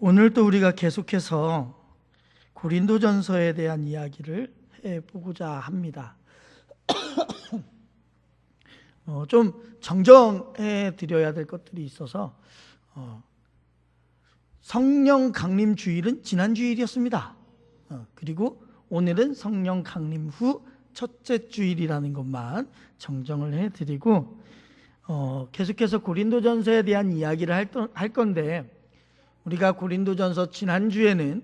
오늘도 우리가 계속해서 고린도전서에 대한 이야기를 해보고자 합니다. 좀 정정해 드려야 될 것들이 있어서 성령 강림 주일은 지난 주일이었습니다. 그리고 오늘은 성령 강림 후 첫째 주일이라는 것만 정정을 해드리고 계속해서 고린도전서에 대한 이야기를 할 건데, 우리가 고린도전서 지난주에는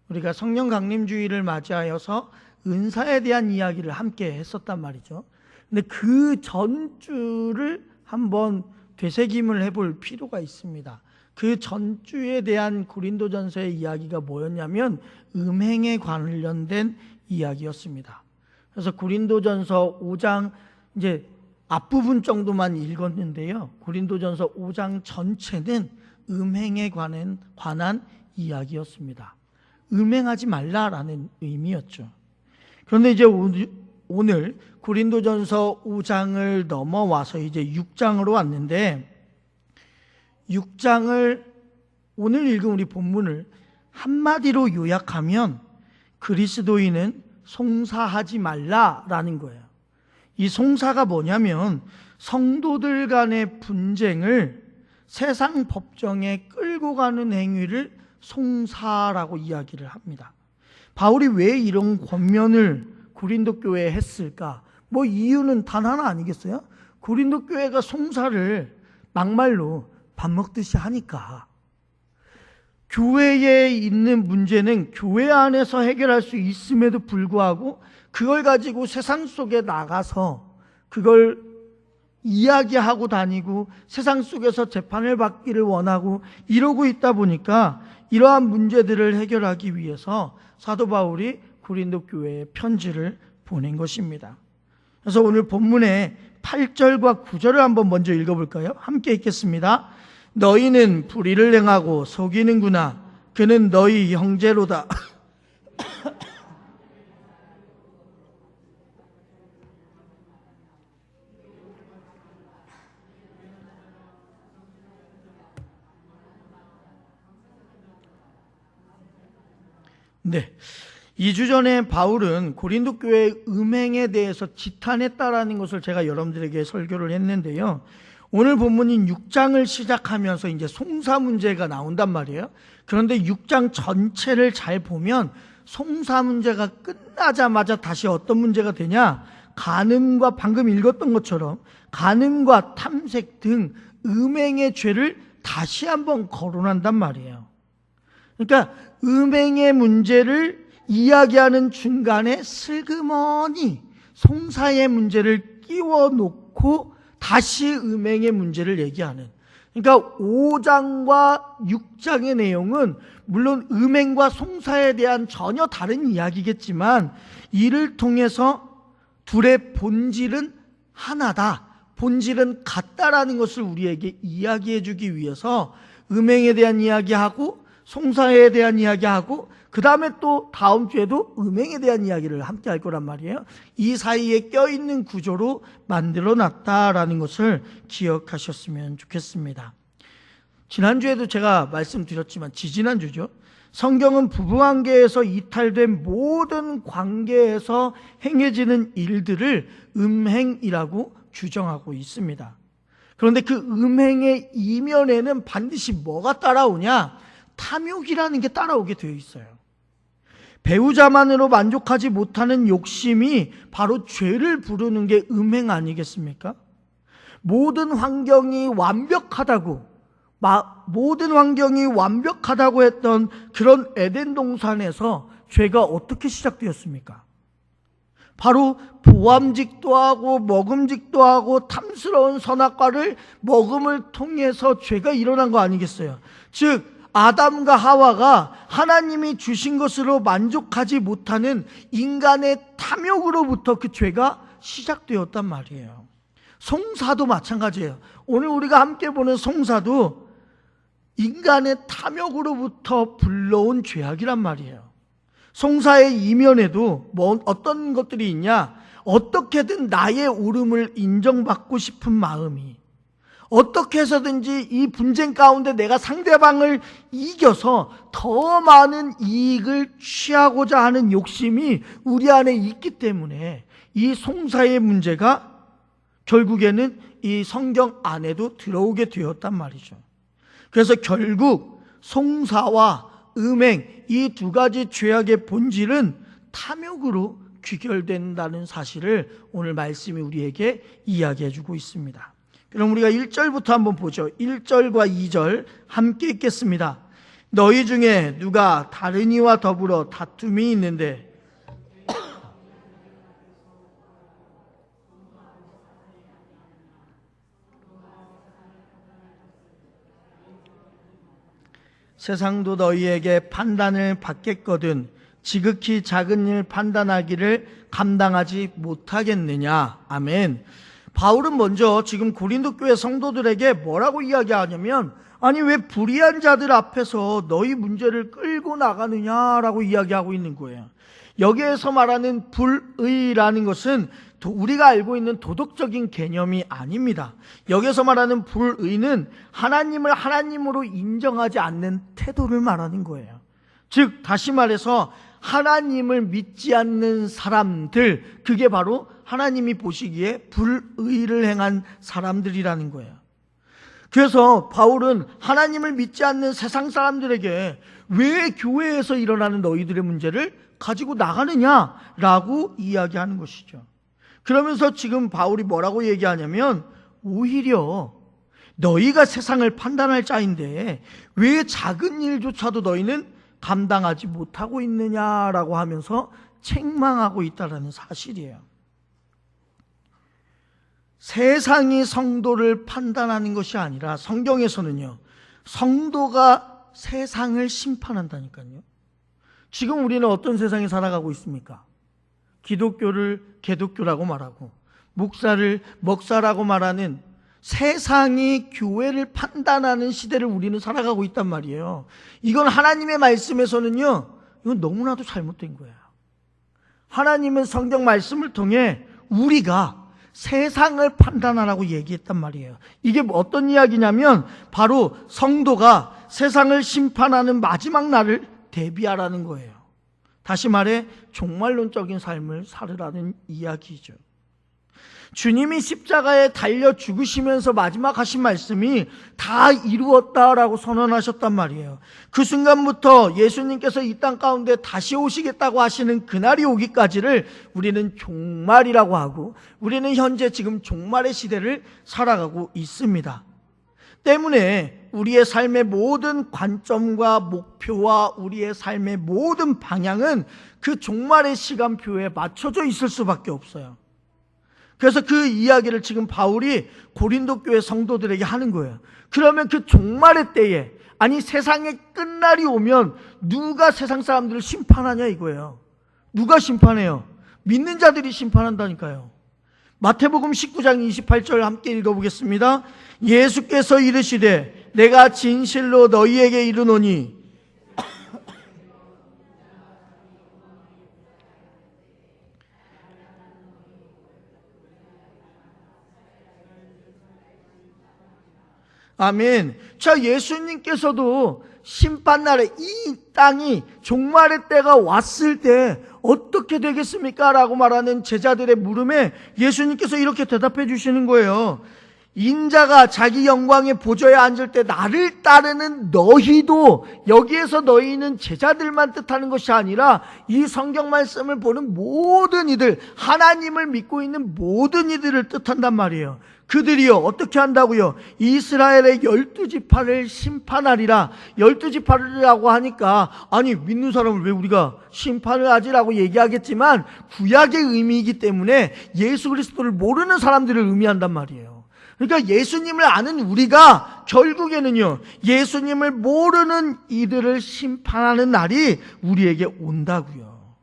우리가 성령 강림 주일을 맞이하여서 은사에 대한 이야기를 함께 했었단 말이죠. 근데 그 전주를 한번 되새김을 해볼 필요가 있습니다. 그 전주에 대한 고린도전서의 이야기가 뭐였냐면 음행에 관련된 이야기였습니다. 그래서 고린도전서 5장 이제 앞부분 정도만 읽었는데요, 고린도전서 5장 전체는 음행에 관한 이야기였습니다. 음행하지 말라라는 의미였죠. 그런데 이제 오늘 고린도전서 5장을 넘어와서 이제 6장으로 왔는데, 6장을 오늘 읽은 우리 본문을 한마디로 요약하면 그리스도인은 송사하지 말라라는 거예요. 이 송사가 뭐냐면 성도들 간의 분쟁을 세상 법정에 끌고 가는 행위를 송사라고 이야기를 합니다. 바울이 왜 이런 권면을 고린도 교회에 했을까? 뭐 이유는 단 하나 아니겠어요? 고린도 교회가 송사를 막말로 밥 먹듯이 하니까. 교회에 있는 문제는 교회 안에서 해결할 수 있음에도 불구하고 그걸 가지고 세상 속에 나가서 그걸 이야기하고 다니고 세상 속에서 재판을 받기를 원하고 이러고 있다 보니까 이러한 문제들을 해결하기 위해서 사도 바울이 고린도 교회에 편지를 보낸 것입니다. 그래서 오늘 본문의 8절과 9절을 한번 먼저 읽어볼까요? 함께 읽겠습니다. 너희는 불의를 행하고 속이는구나. 그는 너희 형제로다. 네, 2주 전에 바울은 고린도 교회의 음행에 대해서 지탄했다라는 것을 제가 여러분들에게 설교를 했는데요, 오늘 본문인 6장을 시작하면서 이제 송사 문제가 나온단 말이에요. 그런데 6장 전체를 잘 보면 송사 문제가 끝나자마자 다시 어떤 문제가 되냐, 간음과, 방금 읽었던 것처럼 간음과 탐색 등 음행의 죄를 다시 한번 거론한단 말이에요. 그러니까 음행의 문제를 이야기하는 중간에 슬그머니 송사의 문제를 끼워 놓고 다시 음행의 문제를 얘기하는, 그러니까 5장과 6장의 내용은 물론 음행과 송사에 대한 전혀 다른 이야기겠지만 이를 통해서 둘의 본질은 하나다, 본질은 같다라는 것을 우리에게 이야기해 주기 위해서 음행에 대한 이야기하고 송사에 대한 이야기하고 그 다음에 또 다음 주에도 음행에 대한 이야기를 함께 할 거란 말이에요. 이 사이에 껴있는 구조로 만들어놨다라는 것을 기억하셨으면 좋겠습니다. 지난주에도 제가 말씀드렸지만, 지지난주죠, 성경은 부부관계에서 이탈된 모든 관계에서 행해지는 일들을 음행이라고 규정하고 있습니다. 그런데 그 음행의 이면에는 반드시 뭐가 따라오냐? 탐욕이라는 게 따라오게 되어 있어요. 배우자만으로 만족하지 못하는 욕심이 바로 죄를 부르는 게 음행 아니겠습니까? 모든 환경이 완벽하다고 했던 그런 에덴 동산에서 죄가 어떻게 시작되었습니까? 바로 보암직도 하고 먹음직도 하고 탐스러운 선악과를 먹음을 통해서 죄가 일어난 거 아니겠어요? 즉 아담과 하와가 하나님이 주신 것으로 만족하지 못하는 인간의 탐욕으로부터 그 죄가 시작되었단 말이에요. 송사도 마찬가지예요. 오늘 우리가 함께 보는 송사도 인간의 탐욕으로부터 불러온 죄악이란 말이에요. 송사의 이면에도 어떤 것들이 있냐? 어떻게든 나의 옳음을 인정받고 싶은 마음이, 어떻게 해서든지 이 분쟁 가운데 내가 상대방을 이겨서 더 많은 이익을 취하고자 하는 욕심이 우리 안에 있기 때문에 이 송사의 문제가 결국에는 이 성경 안에도 들어오게 되었단 말이죠. 그래서 결국 송사와 음행, 이 두 가지 죄악의 본질은 탐욕으로 귀결된다는 사실을 오늘 말씀이 우리에게 이야기해 주고 있습니다. 그럼 우리가 1절부터 한번 보죠. 1절과 2절 함께 읽겠습니다. 너희 중에 누가 다른 이와 더불어 다툼이 있는데 세상도 너희에게 판단을 받겠거든 지극히 작은 일 판단하기를 감당하지 못하겠느냐. 아멘. 바울은 먼저 지금 고린도 교회 성도들에게 뭐라고 이야기하냐면, 아니 왜 불의한 자들 앞에서 너희 문제를 끌고 나가느냐라고 이야기하고 있는 거예요. 여기에서 말하는 불의라는 것은 우리가 알고 있는 도덕적인 개념이 아닙니다. 여기서 말하는 불의는 하나님을 하나님으로 인정하지 않는 태도를 말하는 거예요. 즉 다시 말해서 하나님을 믿지 않는 사람들, 그게 바로 하나님이 보시기에 불의를 행한 사람들이라는 거예요. 그래서 바울은 하나님을 믿지 않는 세상 사람들에게 왜 교회에서 일어나는 너희들의 문제를 가지고 나가느냐라고 이야기하는 것이죠. 그러면서 지금 바울이 뭐라고 얘기하냐면, 오히려 너희가 세상을 판단할 자인데 왜 작은 일조차도 너희는 감당하지 못하고 있느냐라고 하면서 책망하고 있다는 사실이에요. 세상이 성도를 판단하는 것이 아니라 성경에서는요, 성도가 세상을 심판한다니까요. 지금 우리는 어떤 세상에 살아가고 있습니까? 기독교를 개독교라고 말하고 목사를 먹사라고 말하는 세상이 교회를 판단하는 시대를 우리는 살아가고 있단 말이에요. 이건 하나님의 말씀에서는요, 이건 너무나도 잘못된 거예요. 하나님은 성경 말씀을 통해 우리가 세상을 판단하라고 얘기했단 말이에요. 이게 어떤 이야기냐면 바로 성도가 세상을 심판하는 마지막 날을 대비하라는 거예요. 다시 말해 종말론적인 삶을 살으라는 이야기죠. 주님이 십자가에 달려 죽으시면서 마지막 하신 말씀이 다 이루었다라고 선언하셨단 말이에요. 그 순간부터 예수님께서 이 땅 가운데 다시 오시겠다고 하시는 그날이 오기까지를 우리는 종말이라고 하고, 우리는 현재 지금 종말의 시대를 살아가고 있습니다. 때문에 우리의 삶의 모든 관점과 목표와 우리의 삶의 모든 방향은 그 종말의 시간표에 맞춰져 있을 수밖에 없어요. 그래서 그 이야기를 지금 바울이 고린도 교회 성도들에게 하는 거예요. 그러면 그 종말의 때에, 아니 세상의 끝날이 오면 누가 세상 사람들을 심판하냐 이거예요. 누가 심판해요? 믿는 자들이 심판한다니까요. 마태복음 19장 28절 함께 읽어보겠습니다. 예수께서 이르시되 내가 진실로 너희에게 이르노니 아멘. 자, 예수님께서도 심판날에 이 땅이 종말의 때가 왔을 때 어떻게 되겠습니까? 라고 말하는 제자들의 물음에 예수님께서 이렇게 대답해 주시는 거예요. 인자가 자기 영광의 보좌에 앉을 때 나를 따르는 너희도, 여기에서 너희는 제자들만 뜻하는 것이 아니라 이 성경 말씀을 보는 모든 이들, 하나님을 믿고 있는 모든 이들을 뜻한단 말이에요. 그들이요 어떻게 한다고요? 이스라엘의 12지파를 심판하리라. 12지파라고 하니까 아니 믿는 사람을 왜 우리가 심판을 하지라고 얘기하겠지만, 구약의 의미이기 때문에 예수 그리스도를 모르는 사람들을 의미한단 말이에요. 그러니까 예수님을 아는 우리가 결국에는요, 예수님을 모르는 이들을 심판하는 날이 우리에게 온다고요.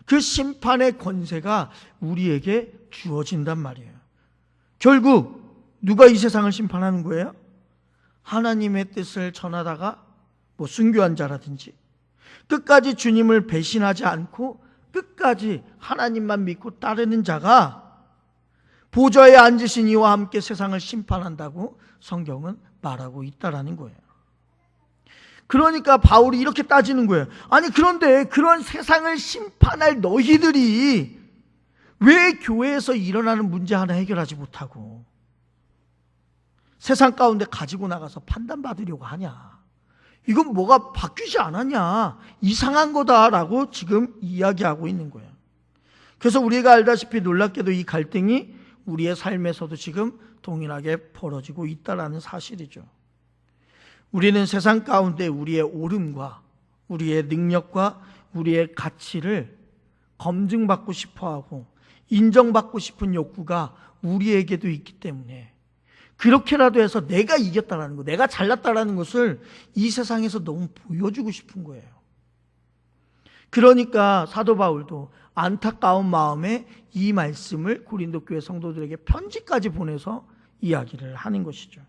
그 심판의 권세가 우리에게 주어진단 말이에요. 결국 누가 이 세상을 심판하는 거예요? 하나님의 뜻을 전하다가 순교한 자라든지, 끝까지 주님을 배신하지 않고 끝까지 하나님만 믿고 따르는 자가 보좌에 앉으신 이와 함께 세상을 심판한다고 성경은 말하고 있다라는 거예요. 그러니까 바울이 이렇게 따지는 거예요. 아니 그런데 그런 세상을 심판할 너희들이 왜 교회에서 일어나는 문제 하나 해결하지 못하고 세상 가운데 가지고 나가서 판단받으려고 하냐? 이건 뭐가 바뀌지 않았냐? 이상한 거다라고 지금 이야기하고 있는 거예요. 그래서 우리가 알다시피 놀랍게도 이 갈등이 우리의 삶에서도 지금 동일하게 벌어지고 있다는 사실이죠. 우리는 세상 가운데 우리의 옳음과 우리의 능력과 우리의 가치를 검증받고 싶어하고 인정받고 싶은 욕구가 우리에게도 있기 때문에 그렇게라도 해서 내가 이겼다라는 것, 내가 잘났다라는 것을 이 세상에서 너무 보여주고 싶은 거예요. 그러니까 사도 바울도 안타까운 마음에 이 말씀을 고린도 교회 성도들에게 편지까지 보내서 이야기를 하는 것이죠.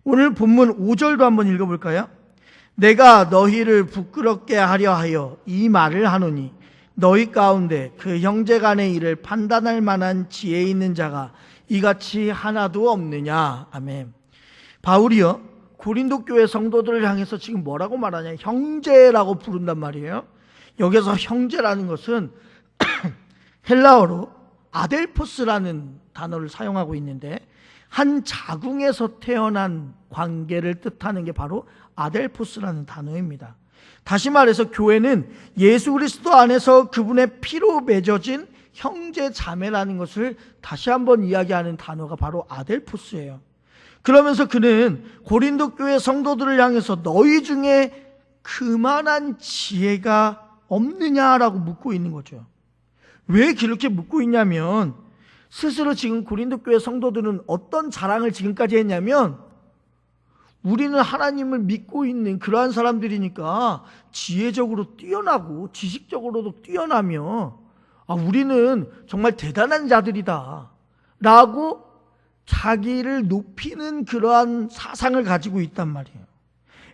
오늘 본문 5절도 한번 읽어볼까요? 내가 너희를 부끄럽게 하려 하여 이 말을 하노니 너희 가운데 그 형제 간의 일을 판단할 만한 지혜 있는 자가 이같이 하나도 없느냐. 아멘. 바울이요 고린도 교회 성도들을 향해서 지금 뭐라고 말하냐? 형제라고 부른단 말이에요. 여기서 형제라는 것은 헬라어로 아델포스라는 단어를 사용하고 있는데 한 자궁에서 태어난 관계를 뜻하는 게 바로 아델포스라는 단어입니다. 다시 말해서 교회는 예수 그리스도 안에서 그분의 피로 맺어진 형제 자매라는 것을 다시 한번 이야기하는 단어가 바로 아델포스예요. 그러면서 그는 고린도 교회 성도들을 향해서 너희 중에 그만한 지혜가 없느냐라고 묻고 있는 거죠. 왜 그렇게 묻고 있냐면 스스로 지금 고린도 교회 성도들은 어떤 자랑을 지금까지 했냐면 우리는 하나님을 믿고 있는 그러한 사람들이니까 지혜적으로 뛰어나고 지식적으로도 뛰어나며 우리는 정말 대단한 자들이다 라고 자기를 높이는 그러한 사상을 가지고 있단 말이에요.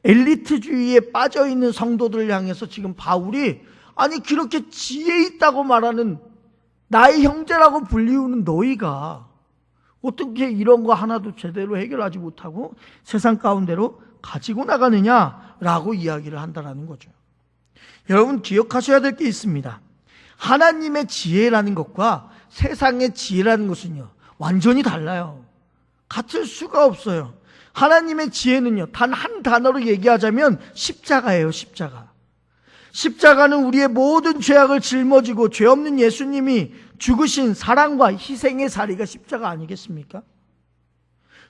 엘리트주의에 빠져있는 성도들을 향해서 지금 바울이 아니 그렇게 지혜 있다고 말하는 나의 형제라고 불리우는 너희가 어떻게 이런 거 하나도 제대로 해결하지 못하고 세상 가운데로 가지고 나가느냐라고 이야기를 한다는 거죠. 여러분 기억하셔야 될 게 있습니다. 하나님의 지혜라는 것과 세상의 지혜라는 것은요 완전히 달라요. 같을 수가 없어요. 하나님의 지혜는요 단 한 단어로 얘기하자면 십자가예요. 십자가. 십자가는 우리의 모든 죄악을 짊어지고 죄 없는 예수님이 죽으신 사랑과 희생의 자리가 십자가 아니겠습니까?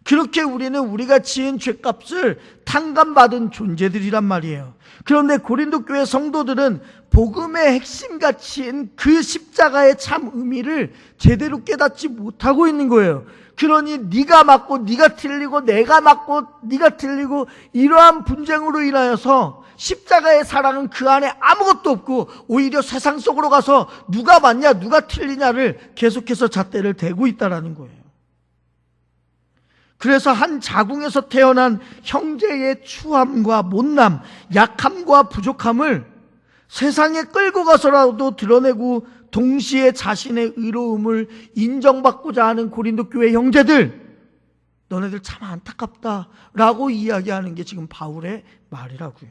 그렇게 우리는 우리가 지은 죄값을 탕감받은 존재들이란 말이에요. 그런데 고린도 교회 성도들은 복음의 핵심 가치인 그 십자가의 참 의미를 제대로 깨닫지 못하고 있는 거예요. 그러니 네가 맞고 네가 틀리고 내가 맞고 네가 틀리고 이러한 분쟁으로 인하여서 십자가의 사랑은 그 안에 아무것도 없고 오히려 세상 속으로 가서 누가 맞냐 누가 틀리냐를 계속해서 잣대를 대고 있다는 거예요. 그래서 한 자궁에서 태어난 형제의 추함과 못남, 약함과 부족함을 세상에 끌고 가서라도 드러내고 동시에 자신의 의로움을 인정받고자 하는 고린도 교회 형제들, 너네들 참 안타깝다라고 이야기하는 게 지금 바울의 말이라고요.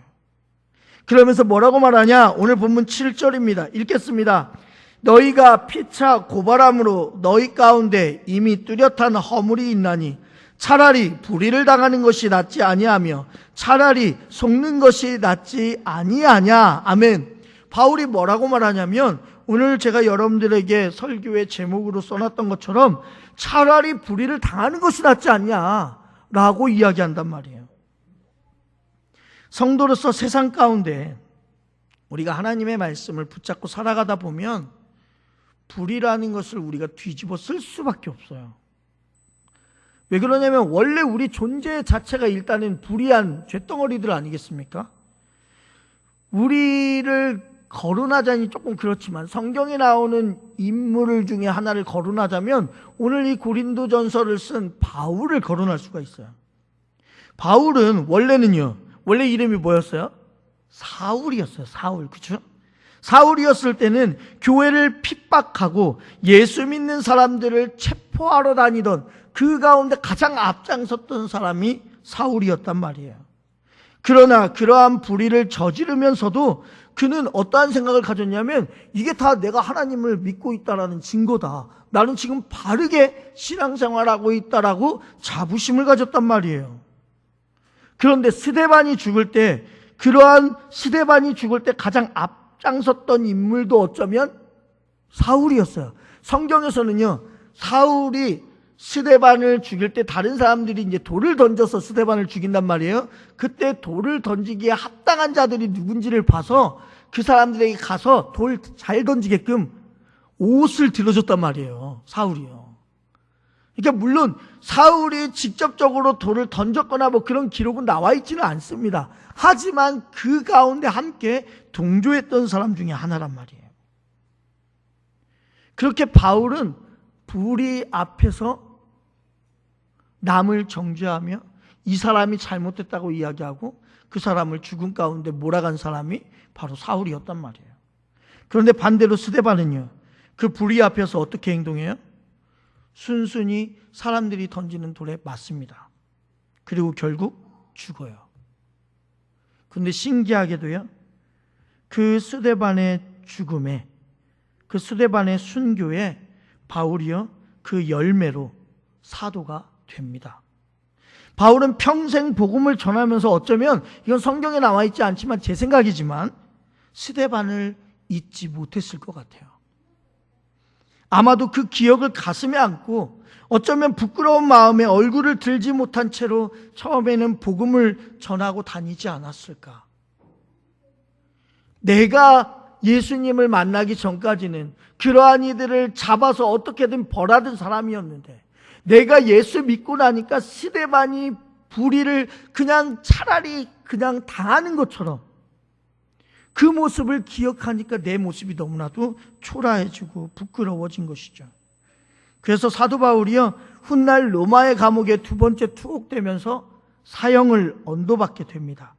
그러면서 뭐라고 말하냐? 오늘 본문 7절입니다. 읽겠습니다. 너희가 피차 고발함으로 너희 가운데 이미 뚜렷한 허물이 있나니 차라리 불의를 당하는 것이 낫지 아니하며 차라리 속는 것이 낫지 아니하냐. 아멘. 바울이 뭐라고 말하냐면 오늘 제가 여러분들에게 설교의 제목으로 써놨던 것처럼 차라리 불의를 당하는 것이 낫지 않냐라고 이야기한단 말이에요. 성도로서 세상 가운데 우리가 하나님의 말씀을 붙잡고 살아가다 보면 불의라는 것을 우리가 뒤집어 쓸 수밖에 없어요. 왜 그러냐면 원래 우리 존재 자체가 일단은 불의한 쇳덩어리들 아니겠습니까? 우리를 거론하자니 조금 그렇지만 성경에 나오는 인물 중에 하나를 거론하자면 오늘 이 고린도전서를 쓴 바울을 거론할 수가 있어요. 바울은 원래 이름이 뭐였어요? 사울이었어요. 사울. 그렇죠? 사울이었을 때는 교회를 핍박하고 예수 믿는 사람들을 체포 선포하러 다니던 그 가운데 가장 앞장섰던 사람이 사울이었단 말이에요. 그러나 그러한 불의를 저지르면서도 그는 어떠한 생각을 가졌냐면, 이게 다 내가 하나님을 믿고 있다라는 증거다, 나는 지금 바르게 신앙생활하고 있다라고 자부심을 가졌단 말이에요. 그런데 스데반이 죽을 때, 그러한 스데반이 죽을 때 가장 앞장섰던 인물도 어쩌면 사울이었어요. 성경에서는요, 사울이 스데반을 죽일 때 다른 사람들이 이제 돌을 던져서 스데반을 죽인단 말이에요. 그때 돌을 던지기에 합당한 자들이 누군지를 봐서 그 사람들에게 가서 돌 잘 던지게끔 옷을 들어줬단 말이에요, 사울이요. 그러니까 물론 사울이 직접적으로 돌을 던졌거나 뭐 그런 기록은 나와 있지는 않습니다. 하지만 그 가운데 함께 동조했던 사람 중에 하나란 말이에요. 그렇게 바울은 불의 앞에서 남을 정죄하며 이 사람이 잘못됐다고 이야기하고 그 사람을 죽음 가운데 몰아간 사람이 바로 사울이었단 말이에요. 그런데 반대로 스데반은요, 그 불의 앞에서 어떻게 행동해요? 순순히 사람들이 던지는 돌에 맞습니다. 그리고 결국 죽어요. 그런데 신기하게도요, 그 스데반의 죽음에, 그 스데반의 순교에 바울이요, 그 열매로 사도가 됩니다. 바울은 평생 복음을 전하면서 어쩌면, 이건 성경에 나와 있지 않지만 제 생각이지만, 스데반을 잊지 못했을 것 같아요. 아마도 그 기억을 가슴에 안고 어쩌면 부끄러운 마음에 얼굴을 들지 못한 채로 처음에는 복음을 전하고 다니지 않았을까. 내가 예수님을 만나기 전까지는 그러한 이들을 잡아서 어떻게든 벌하던 사람이었는데, 내가 예수 믿고 나니까 스데반이 불의를 그냥 차라리 그냥 당하는 것처럼 그 모습을 기억하니까 내 모습이 너무나도 초라해지고 부끄러워진 것이죠. 그래서 사도 바울이요, 훗날 로마의 감옥에 두 번째 투옥되면서 사형을 언도받게 됩니다.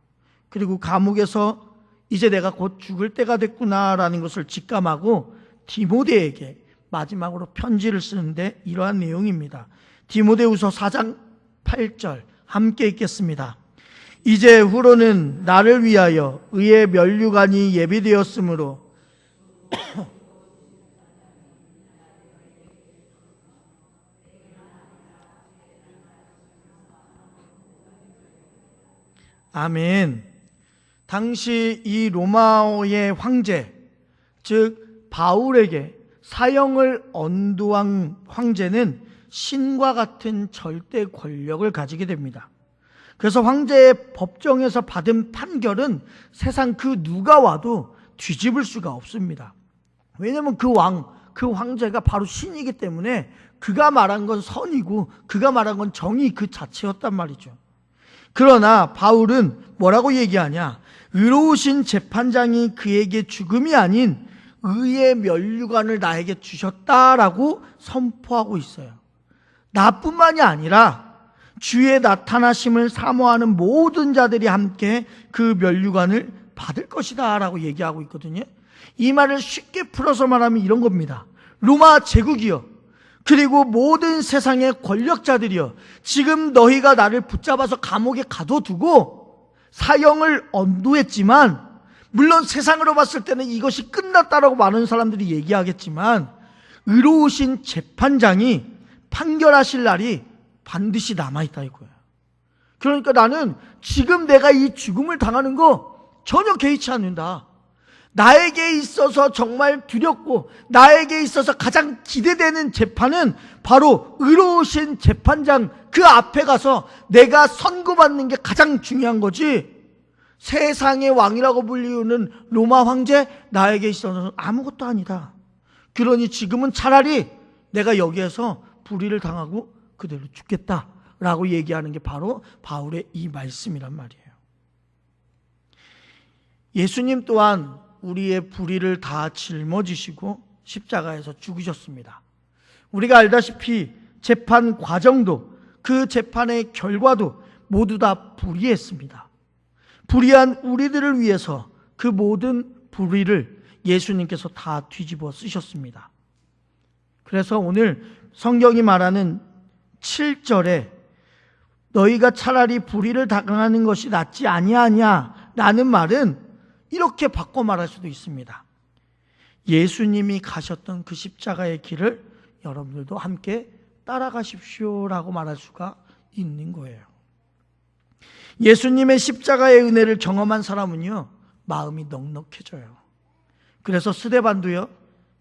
그리고 감옥에서 이제 내가 곧 죽을 때가 됐구나라는 것을 직감하고 디모데에게 마지막으로 편지를 쓰는데 이러한 내용입니다. 디모데후서 4장 8절 함께 읽겠습니다. 이제 후로는 나를 위하여 의의 면류관이 예비되었으므로 아멘. 당시 이 로마의 황제, 즉 바울에게 사형을 언도한 황제는 신과 같은 절대 권력을 가지게 됩니다. 그래서 황제의 법정에서 받은 판결은 세상 그 누가 와도 뒤집을 수가 없습니다. 왜냐하면 그 황제가 바로 신이기 때문에 그가 말한 건 선이고 그가 말한 건 정의 그 자체였단 말이죠. 그러나 바울은 뭐라고 얘기하냐? 의로우신 재판장이 그에게 죽음이 아닌 의의 면류관을 나에게 주셨다라고 선포하고 있어요. 나뿐만이 아니라 주의 나타나심을 사모하는 모든 자들이 함께 그 면류관을 받을 것이다 라고 얘기하고 있거든요. 이 말을 쉽게 풀어서 말하면 이런 겁니다. 로마 제국이요, 그리고 모든 세상의 권력자들이요, 지금 너희가 나를 붙잡아서 감옥에 가둬두고 사형을 언도했지만, 물론 세상으로 봤을 때는 이것이 끝났다라고 많은 사람들이 얘기하겠지만, 의로우신 재판장이 판결하실 날이 반드시 남아있다 이거예요. 그러니까 나는 지금 내가 이 죽음을 당하는 거 전혀 개의치 않는다. 나에게 있어서 정말 두렵고 나에게 있어서 가장 기대되는 재판은 바로 의로우신 재판장 그 앞에 가서 내가 선고받는 게 가장 중요한 거지, 세상의 왕이라고 불리우는 로마 황제 나에게 있어서는 아무것도 아니다. 그러니 지금은 차라리 내가 여기에서 불의를 당하고 그대로 죽겠다라고 얘기하는 게 바로 바울의 이 말씀이란 말이에요. 예수님 또한 우리의 불의를 다 짊어지시고 십자가에서 죽으셨습니다. 우리가 알다시피 재판 과정도 그 재판의 결과도 모두 다 불의했습니다. 불의한 우리들을 위해서 그 모든 불의를 예수님께서 다 뒤집어 쓰셨습니다. 그래서 오늘 성경이 말하는 7절에 너희가 차라리 불의를 당하는 것이 낫지 아니하냐 라는 말은 이렇게 바꿔 말할 수도 있습니다. 예수님이 가셨던 그 십자가의 길을 여러분들도 함께 따라가십시오라고 말할 수가 있는 거예요. 예수님의 십자가의 은혜를 경험한 사람은요, 마음이 넉넉해져요. 그래서 스데반도요,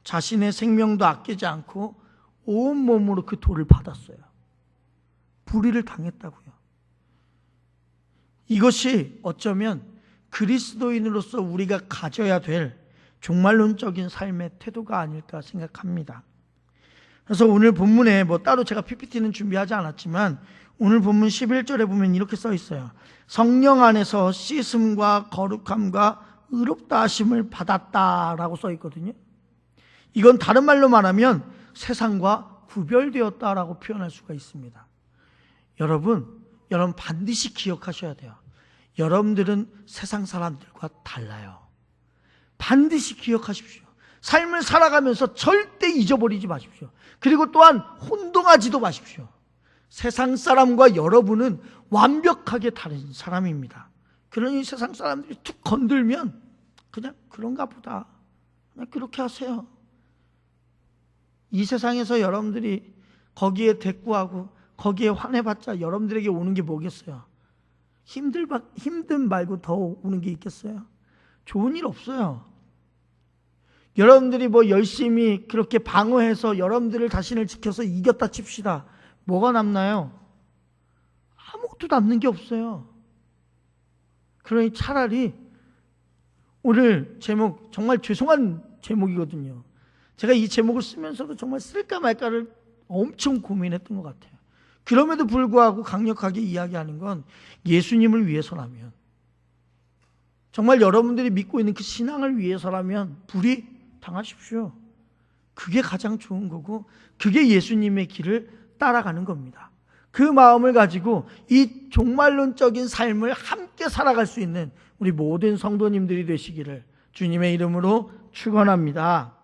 자신의 생명도 아끼지 않고 온몸으로 그 돌을 받았어요. 불의를 당했다고요. 이것이 어쩌면 그리스도인으로서 우리가 가져야 될 종말론적인 삶의 태도가 아닐까 생각합니다. 그래서 오늘 본문에 따로 제가 PPT는 준비하지 않았지만 오늘 본문 11절에 보면 이렇게 써 있어요. 성령 안에서 씻음과 거룩함과 의롭다 하심을 받았다라고 써 있거든요. 이건 다른 말로 말하면 세상과 구별되었다라고 표현할 수가 있습니다. 여러분 반드시 기억하셔야 돼요. 여러분들은 세상 사람들과 달라요. 반드시 기억하십시오. 삶을 살아가면서 절대 잊어버리지 마십시오. 그리고 또한 혼동하지도 마십시오. 세상 사람과 여러분은 완벽하게 다른 사람입니다. 그러니 세상 사람들이 툭 건들면 그냥 그런가 보다, 그냥 그렇게 하세요. 이 세상에서 여러분들이 거기에 대꾸하고 거기에 화내봤자 여러분들에게 오는 게 뭐겠어요? 힘든 말고 더 오는 게 있겠어요? 좋은 일 없어요. 여러분들이 열심히 그렇게 방어해서 여러분들을 자신을 지켜서 이겼다 칩시다. 뭐가 남나요? 아무것도 남는 게 없어요. 그러니 차라리 오늘 제목 정말 죄송한 제목이거든요. 제가 이 제목을 쓰면서도 정말 쓸까 말까를 엄청 고민했던 것 같아요. 그럼에도 불구하고 강력하게 이야기하는 건 예수님을 위해서라면, 정말 여러분들이 믿고 있는 그 신앙을 위해서라면 불의 당하십시오. 그게 가장 좋은 거고 그게 예수님의 길을 따라가는 겁니다. 그 마음을 가지고 이 종말론적인 삶을 함께 살아갈 수 있는 우리 모든 성도님들이 되시기를 주님의 이름으로 축원합니다.